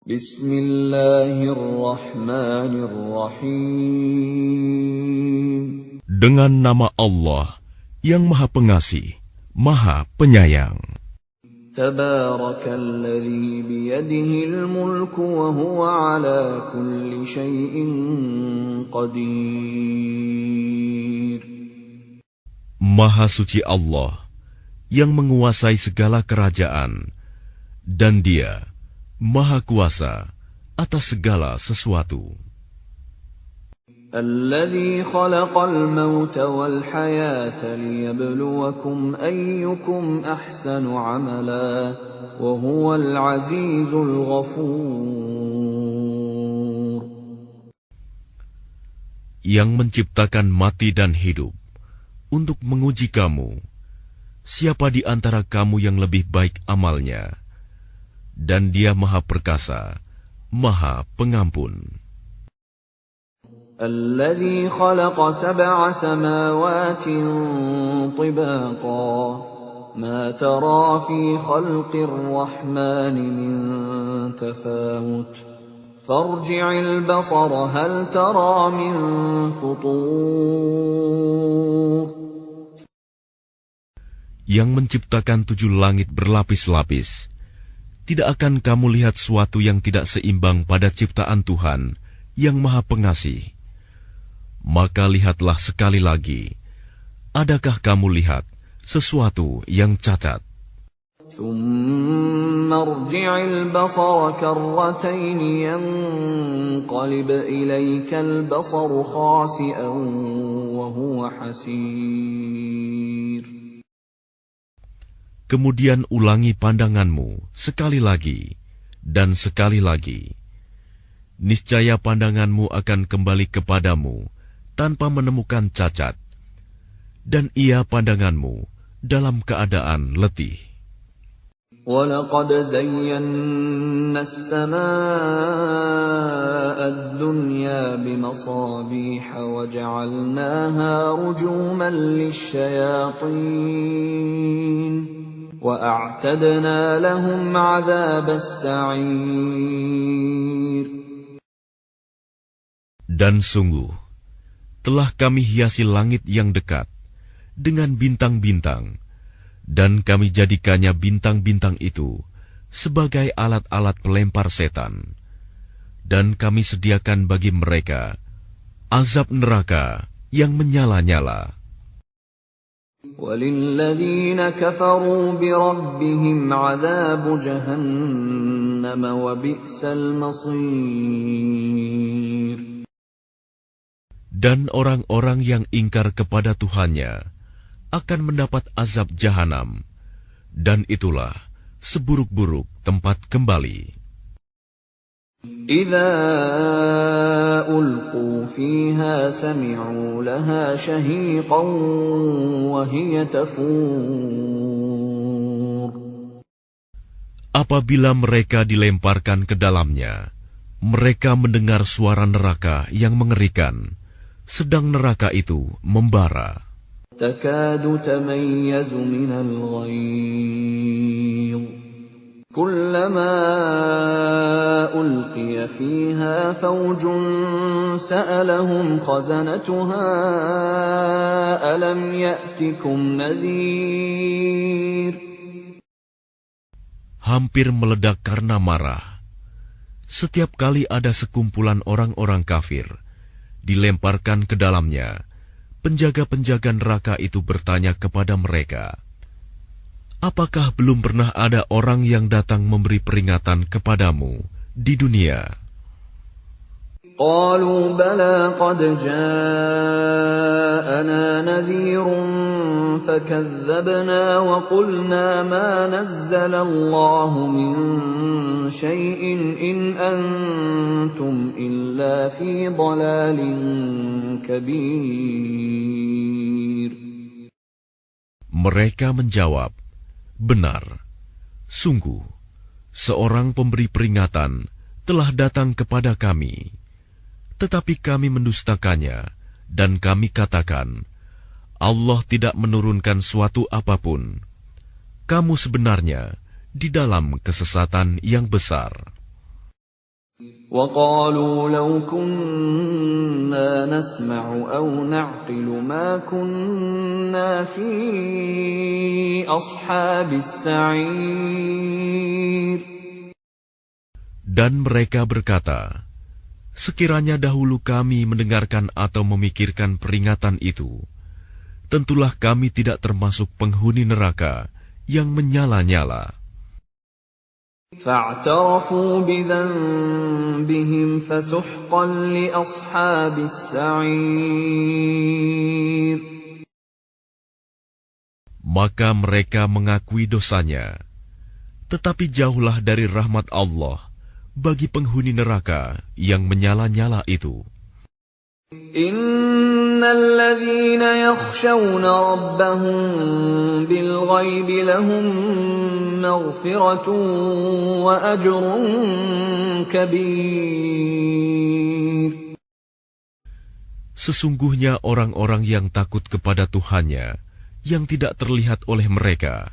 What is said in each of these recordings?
Bismillahirrahmanirrahim. Dengan nama Allah yang Maha Pengasih, Maha Penyayang. Tabarakalladzi biyadihil mulku wa huwa ala kulli syai'in qadir. Maha suci Allah yang menguasai segala kerajaan, dan Dia Maha Kuasa atas segala sesuatu. Alladzi khalaqal mauta wal hayata liyabluwakum ayyukum ahsanu amala wa huwal azizul ghafur. Yang menciptakan mati dan hidup untuk menguji kamu, siapa di antara kamu yang lebih baik amalnya, dan Dia Maha Perkasa, Maha Pengampun. الذي خلق 7 سماوات طباقا ما ترى في خلق الرحمن من تفاوت فارجع البصر هل ترى من فطور. Yang menciptakan 7 langit berlapis-lapis, tidak akan kamu lihat suatu yang tidak seimbang pada ciptaan Tuhan yang Maha Pengasih? Maka lihatlah sekali lagi, adakah kamu lihat sesuatu yang cacat? ثم ارجع البصر كرتين ينقلب إليك البصر خاسئا وهو حسير. Kemudian ulangi pandanganmu sekali lagi dan sekali lagi. Niscaya pandanganmu akan kembali kepadamu tanpa menemukan cacat, dan ia pandanganmu dalam keadaan letih. وَلَقَدْ زَيَّنَّا السَّمَاءَ الدُّنْيَا بِمَصَابِيحَ وَجَعَلْنَاهَا رُجُومًا لِلشَّيَاطِينِ وَأَعْتَدْنَا لَهُمْ عَذَابَ السَّعِيرِ. Dan sungguh, telah kami hiasi langit yang dekat dengan bintang-bintang, dan kami jadikannya bintang-bintang itu sebagai alat-alat pelempar setan. Dan kami sediakan bagi mereka azab neraka yang menyala-nyala. وَلِلَّذِينَ كَفَرُوا بِرَبِّهِمْ عَذَابُ جَهَنَّمَ وَبِئْسَ الْمَصِيرُ. Dan orang-orang yang ingkar kepada Tuhannya akan mendapat azab jahanam, dan itulah seburuk-buruk tempat kembali. إِذَا أُلْقُوا فِيهَا سَمِعُوا لَهَا شَهِيقًا وَهِيَ تَفُورُ. Apabila mereka dilemparkan ke dalamnya, mereka mendengar suara neraka yang mengerikan, sedang neraka itu membara. تَكَادُ تَمَيَّزُ مِنَ الْغَيْظِ كُلَّمَا أُلْقِيَ فِيهَا فَوْجٌ سَأَلَهُمْ خَزَنَتُهَا أَلَمْ يَأْتِكُمْ نَذِيرٌ. Hampir meledak karena marah. Setiap kali ada sekumpulan orang-orang kafir dilemparkan ke dalamnya, penjaga-penjaga neraka itu bertanya kepada mereka, apakah belum pernah ada orang yang datang memberi peringatan kepadamu di dunia? قالوا بلى قد جاءنا نذير فكذبنا وقلنا ما نزل الله من شيء إن أنتم إلا في ضلال كبير. Mereka menjawab, benar, sungguh seorang pemberi peringatan telah datang kepada kami. Tetapi kami mendustakannya, dan kami katakan, Allah tidak menurunkan suatu apapun. Kamu sebenarnya di dalam kesesatan yang besar. وَقَالُوا لَوْ كُنَّا نَسْمَعُ أَوْ نَعْقِلُ مَا كُنَّا فِي أَصْحَابِ السَّعِيرِ. Dan mereka berkata, sekiranya dahulu kami mendengarkan atau memikirkan peringatan itu, tentulah kami tidak termasuk penghuni neraka yang menyala-nyala. فَاعْتَرَفُوا بِذَنبِهِمْ فَسُحْقًا لِأَصْحَابِ السَّعِيرِ. Maka mereka mengakui dosanya, tetapi jauhlah dari rahmat Allah bagi penghuni neraka yang menyala-nyala itu. Innal ladzina yakhshawna rabbahum bil ghaibi lahum maghfiratun wa ajrun kabir. Sesungguhnya orang-orang yang takut kepada Tuhannya yang tidak terlihat oleh mereka,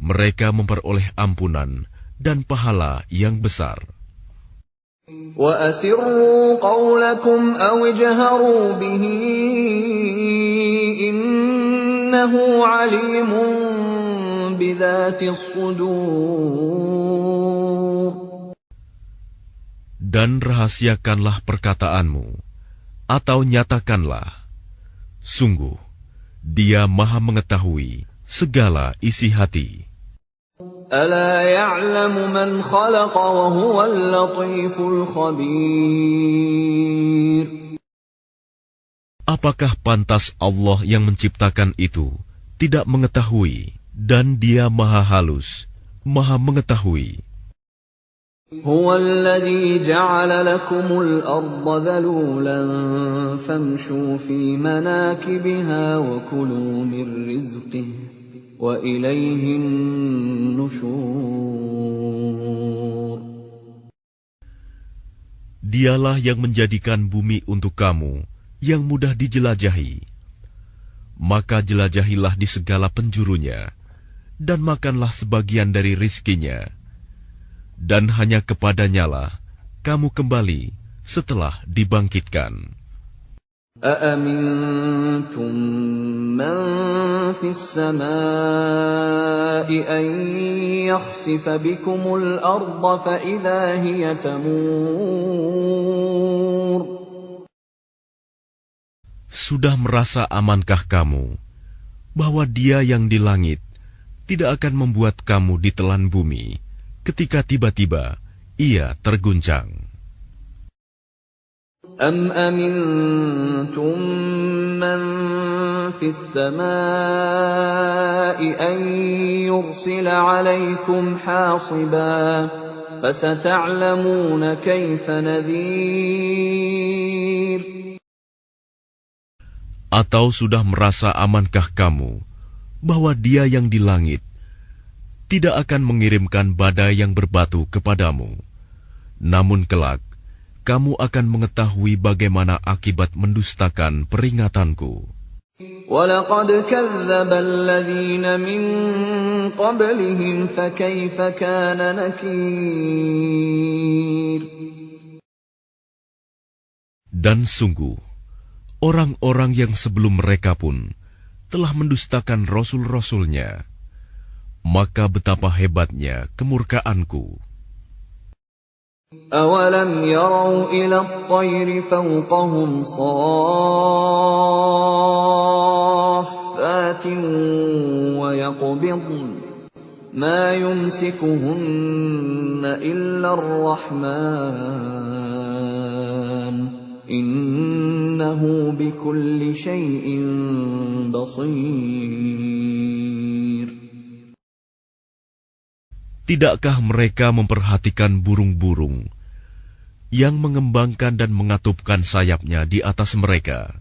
mereka memperoleh ampunan dan pahala yang besar. وَأَسِرُّوا قَوْلَكُمْ أَوِ اجْهَرُوا بِهِ إِنَّهُ عَلِيمٌ بِذَاتِ الصُّدُورِ. Dan rahasiakanlah perkataanmu, atau nyatakanlah, sungguh, Dia Maha mengetahui segala isi hati. أَلَا يَعْلَمُ مَنْ خَلَقَ وَهُوَ اللَّطِيفُ الْخَبِيرُ. Apakah pantas Allah yang menciptakan itu tidak mengetahui, dan Dia Maha halus, Maha mengetahui. هُوَ الَّذِي جَعَلَ لَكُمُ الْأَرْضَ ذَلُولًا فَامْشُوا فِي مَنَاكِبِهَا وَكُلُوا مِنْ رِزْقِهِ وَإِلَيْهِ النُّشُورُ. Dialah yang menjadikan bumi untuk kamu yang mudah dijelajahi. Maka jelajahilah di segala penjurunya, dan makanlah sebagian dari rizkinya. Dan hanya kepadanyalah kamu kembali setelah dibangkitkan. أَأَمِنْتُمْ مَنْ فِي السَّمَاءِ أَنْ يَخْسِفَ بِكُمُ الْأَرْضَ فَإِذَا هِيَ تَمُورُ. Sudah merasa amankah kamu bahwa Dia yang di langit tidak akan membuat kamu ditelan bumi ketika tiba-tiba Ia terguncang? أَمْ أَمِنْتُمْ مَنْ فِي السَّمَاءِ أَنْ يُرْسِلَ عَلَيْكُمْ حَاصِبًا فَسَتَعْلَمُونَ كَيْفَ نَذِيرٌ. Atau sudah merasa amankah kamu bahwa Dia yang di langit tidak akan mengirimkan badai yang berbatu kepadamu, namun kelak kamu akan mengetahui bagaimana akibat mendustakan peringatanku. وَلَقَدْ كَذَّبَ الَّذِينَ مِن قَبْلِهِمْ فَكَيْفَ كَانَ نَكِيرِ. Dan sungguh, orang-orang yang sebelum mereka pun telah mendustakan rasul-rasulnya, maka betapa hebatnya kemurkaanku. أَوَلَمْ يَرَوْا إِلَى الطَّيْرِ فَوْقَهُمْ صَافَّاتٍ وَيَقْبِضْنَ مَا يُمْسِكُهُنَّ إِلَّا الرَّحْمَنُ إِنَّهُ بِكُلِّ شَيْءٍ بَصِيرٌ. Tidakkah mereka memperhatikan burung-burung yang mengembangkan dan mengatupkan sayapnya di atas mereka?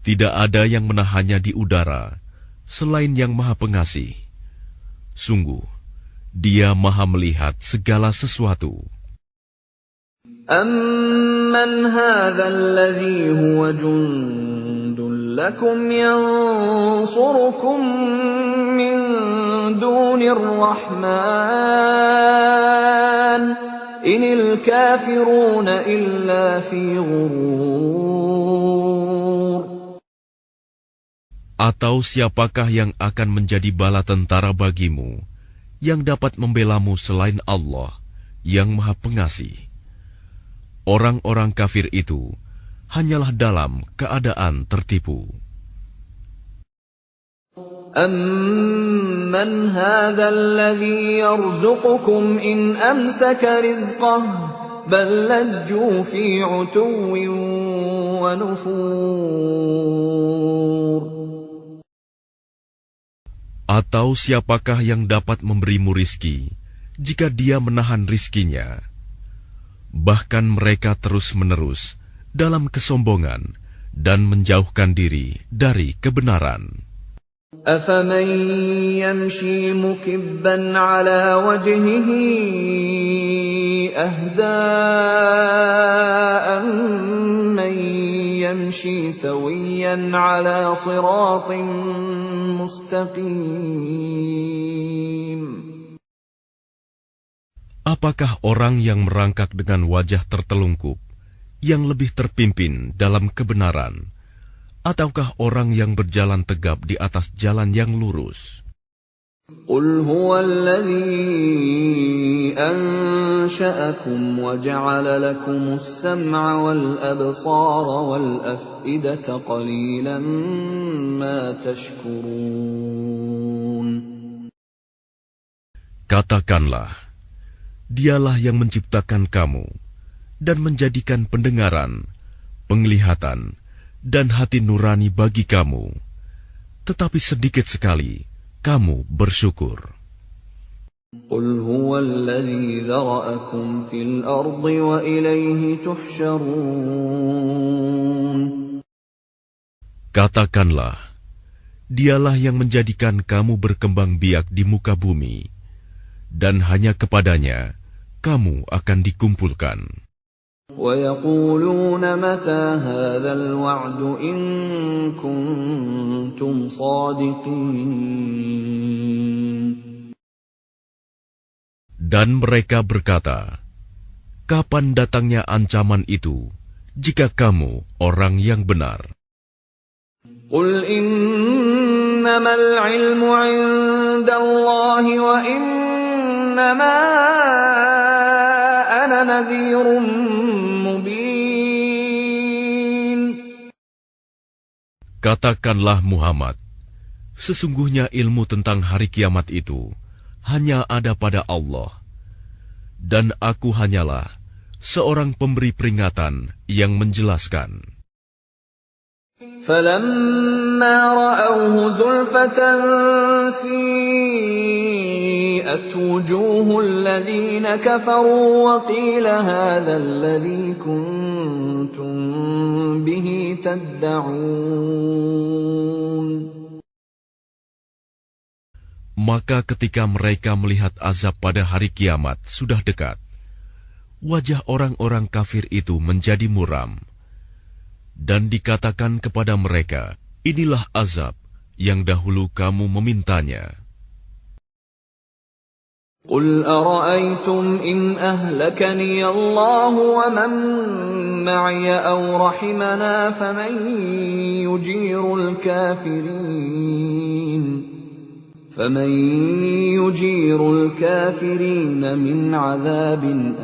Tidak ada yang menahannya di udara selain Yang Maha Pengasih. Sungguh, Dia Maha melihat segala sesuatu. أَمَّنْ هَذَا الَّذِي هُوَ جُنْدٌ لَكُمْ يَنْصُرُكُمْ مِنْ دُونِ الرَّحْمَنِ inil kafiruna illa fi ghurur. Atau siapakah yang akan menjadi bala tentara bagimu, yang dapat membelamu selain Allah, yang Maha Pengasih? Orang-orang kafir itu hanyalah dalam keadaan tertipu. Amman hadzal ladzi yarzuqukum in amsaka rizqah bal lajju fi 'utuwwin wa nufur. Atau siapakah yang dapat memberimu rizki jika dia menahan rizkinya? Bahkan mereka terus-menerus dalam kesombongan dan menjauhkan diri dari kebenaran. أَفَمَنْ يَمْشِي مُكِبًّا عَلَى وَجْهِهِ أَهْدَىٰ أَمَّن يَمْشِي سَوِيًّا عَلَى صِرَاطٍ مُسْتَقِيمٍ. Apakah orang yang merangkak dengan wajah tertelungkup yang lebih terpimpin dalam kebenaran, ataukah orang yang berjalan tegap di atas jalan yang lurus? قُلْ هُوَ الَّذِي أَنشَأَكُمْ وَجَعَلَ لَكُمُ السَّمْعَ وَالْأَبْصَارَ وَالْأَفْئِدَةَ قَلِيلًا مَا تَشْكُرُونَ. Katakanlah, Dialah yang menciptakan kamu dan menjadikan pendengaran, penglihatan, dan hati nurani bagi kamu, tetapi sedikit sekali kamu bersyukur. قُلْ هُوَ الَّذِي ذَرَأَكُمْ فِي الْأَرْضِ وَإِلَيْهِ تُحْشَرُونَ. Katakanlah, Dialah yang menjadikan kamu berkembang biak di muka bumi, dan hanya kepadanya kamu akan dikumpulkan. وَيَقُولُونَ مَتَى هَذَا الْوَعْدُ إِن كُنتُمْ صَادِقِينَ. Dan mereka berkata, kapan datangnya ancaman itu, jika kamu orang yang benar? قُلْ إِنَّمَا الْعِلْمُ عِندَ اللَّهِ وَإِنَّمَا أَنَا نَذِيرٌ مُبِينٌ. Katakanlah Muhammad, sesungguhnya ilmu tentang hari kiamat itu hanya ada pada Allah, dan aku hanyalah seorang pemberi peringatan yang menjelaskan. فَلَمَّا رَأَوْهُ زُلْفَةً سِيئَتْ وُجُوهُ الَّذِينَ كَفَرُوا وَقِيلَ هَذَا الَّذِي كُنتُم بِهِ تَدَّعُونَ. Maka ketika mereka melihat azab pada hari kiamat sudah dekat, wajah orang-orang kafir itu menjadi muram, dan dikatakan kepada mereka, inilah azab yang dahulu kamu memintanya. قُلْ أَرَأَيْتُمْ إِنْ أَهْلَكَنِيَ اللَّهُ وَمَن مَّعِيَ أَوْ رَحِمَنَا فَمَن يُجِيرُ الْكَافِرِينَ مِنْ عَذَابٍ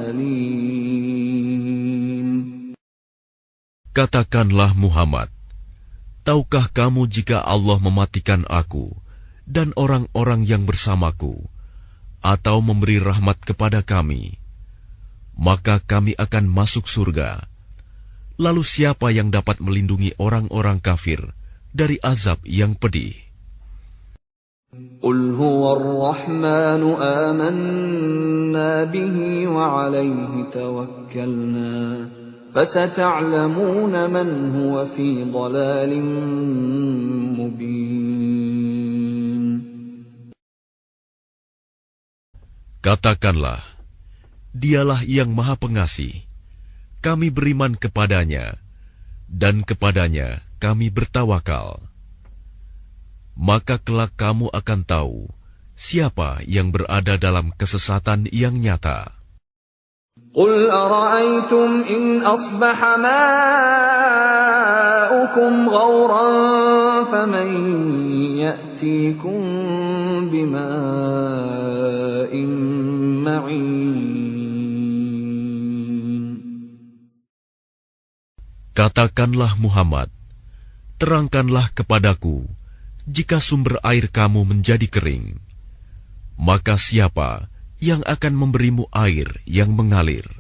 أَلِيمٍ. Katakanlah Muhammad, tahukah kamu jika Allah mematikan aku dan orang-orang yang bersamaku, atau memberi rahmat kepada kami, maka kami akan masuk surga. Lalu siapa yang dapat melindungi orang-orang kafir dari azab yang pedih? قُلْ هُوَ الرَّحْمَنُ آمَنَّا بِهِ وَعَلَيْهِ تَوَكَّلْنَا فَسَتَعْلَمُونَ مَنْ هُوَ فِي ضَلَالٍ مُبِينٍ. Katakanlah, Dialah yang Maha Pengasih. Kami beriman kepadanya, dan kepadanya kami bertawakal. Maka kelak kamu akan tahu siapa yang berada dalam kesesatan yang nyata. قل أرأيتم إن أصبح ماؤكم غورا فمن يأتيكم بماء معين. Katakanlah Muhammad, terangkanlah kepadaku, jika sumber air kamu menjadi kering, maka siapa yang akan memberimu air yang mengalir?